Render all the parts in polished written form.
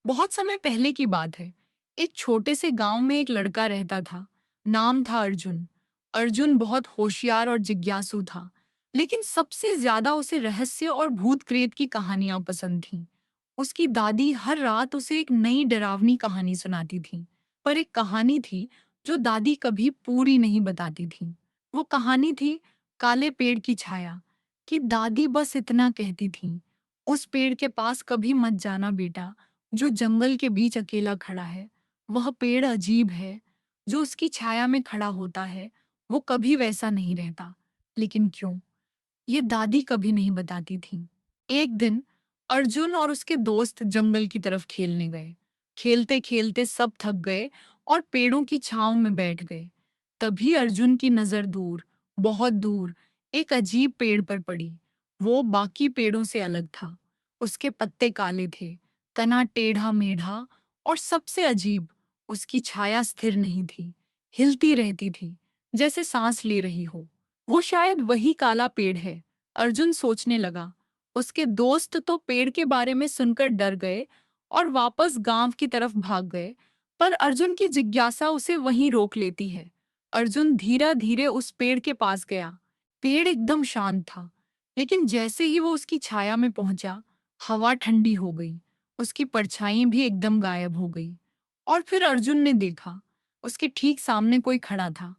बहुत समय पहले की बात है। एक छोटे से गांव में एक लड़का रहता था। नाम था अर्जुन। अर्जुन बहुत होशियार और जिज्ञासु था, लेकिन सबसे ज्यादा उसे रहस्य और भूत प्रेत की कहानियां पसंद थीं। उसकी दादी हर रात उसे एक नई डरावनी कहानी सुनाती थी। पर एक कहानी थी जो दादी कभी पूरी नहीं बताती थी। वो कहानी थी काले पेड़ की छाया कि दादी बस इतना कहती थी, उस पेड़ के पास कभी मत जाना बेटा, जो जंगल के बीच अकेला खड़ा है। वह पेड़ अजीब है। जो उसकी छाया में खड़ा होता है वो कभी वैसा नहीं रहता। लेकिन क्यों, ये दादी कभी नहीं बताती थी। एक दिन अर्जुन और उसके दोस्त जंगल की तरफ खेलने गए। खेलते खेलते सब थक गए और पेड़ों की छांव में बैठ गए। तभी अर्जुन की नजर दूर, बहुत दूर, एक अजीब पेड़ पर पड़ी। वो बाकी पेड़ों से अलग था। उसके पत्ते काले थे, तना टेढ़ा मेढ़ा, और सबसे अजीब, उसकी छाया स्थिर नहीं थी, हिलती रहती थी, जैसे सांस ले रही हो। वो शायद वही काला पेड़ है, अर्जुन सोचने लगा। उसके दोस्त तो पेड़ के बारे में सुनकर डर गए और वापस गांव की तरफ भाग गए, पर अर्जुन की जिज्ञासा उसे वहीं रोक लेती है। अर्जुन धीरे धीरे उस पेड़ के पास गया। पेड़ एकदम शांत था, लेकिन जैसे ही वो उसकी छाया में पहुंचा, हवा ठंडी हो गई। उसकी परछाई भी एकदम गायब हो गई। और फिर अर्जुन ने देखा, उसके ठीक सामने कोई खड़ा था।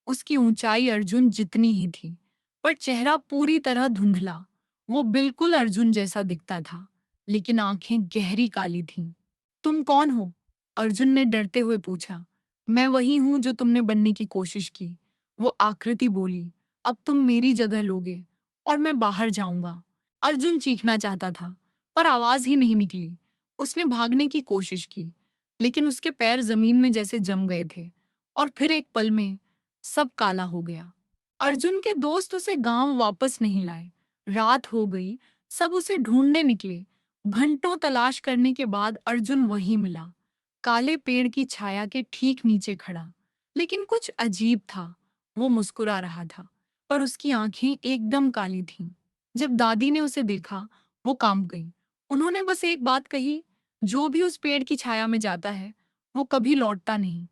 उसकी ऊंचाई अर्जुन जितनी ही थी, पर चेहरा पूरी तरह धुंधला। वो बिल्कुल अर्जुन जैसा दिखता था, लेकिन आंखें गहरी काली थीं। तुम कौन हो? अर्जुन ने डरते हुए पूछा। मैं वही हूं जो तुमने बनने की कोशिश की, वो आकृति बोली। अब तुम मेरी जगह लोगे और मैं बाहर जाऊंगा। अर्जुन चीखना चाहता था, पर आवाज ही नहीं निकली। उसने भागने की कोशिश की, लेकिन उसके पैर जमीन में जैसे जम गए थे, और फिर एक पल में सब काला हो गया। अर्जुन के दोस्त उसे गांव वापस नहीं लाए। रात हो गई, सब उसे ढूंढने निकले। घंटों तलाश करने के बाद अर्जुन वहीं मिला, काले पेड़ की छाया के ठीक नीचे खड़ा। लेकिन कुछ अजीब था, वो मुस्कुरा रहा था, पर उसकी आंखें एकदम काली थीं। जब दादी ने उसे देखा, वो कांप गई। उन्होंने बस एक बात कही, जो भी उस पेड़ की छाया में जाता है वो कभी लौटता नहीं,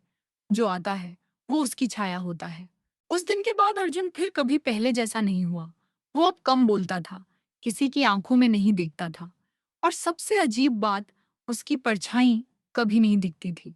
जो आता है वो उसकी छाया होता है। उस दिन के बाद अर्जुन फिर कभी पहले जैसा नहीं हुआ। वो अब कम बोलता था, किसी की आंखों में नहीं देखता था, और सबसे अजीब बात, उसकी परछाई कभी नहीं दिखती थी।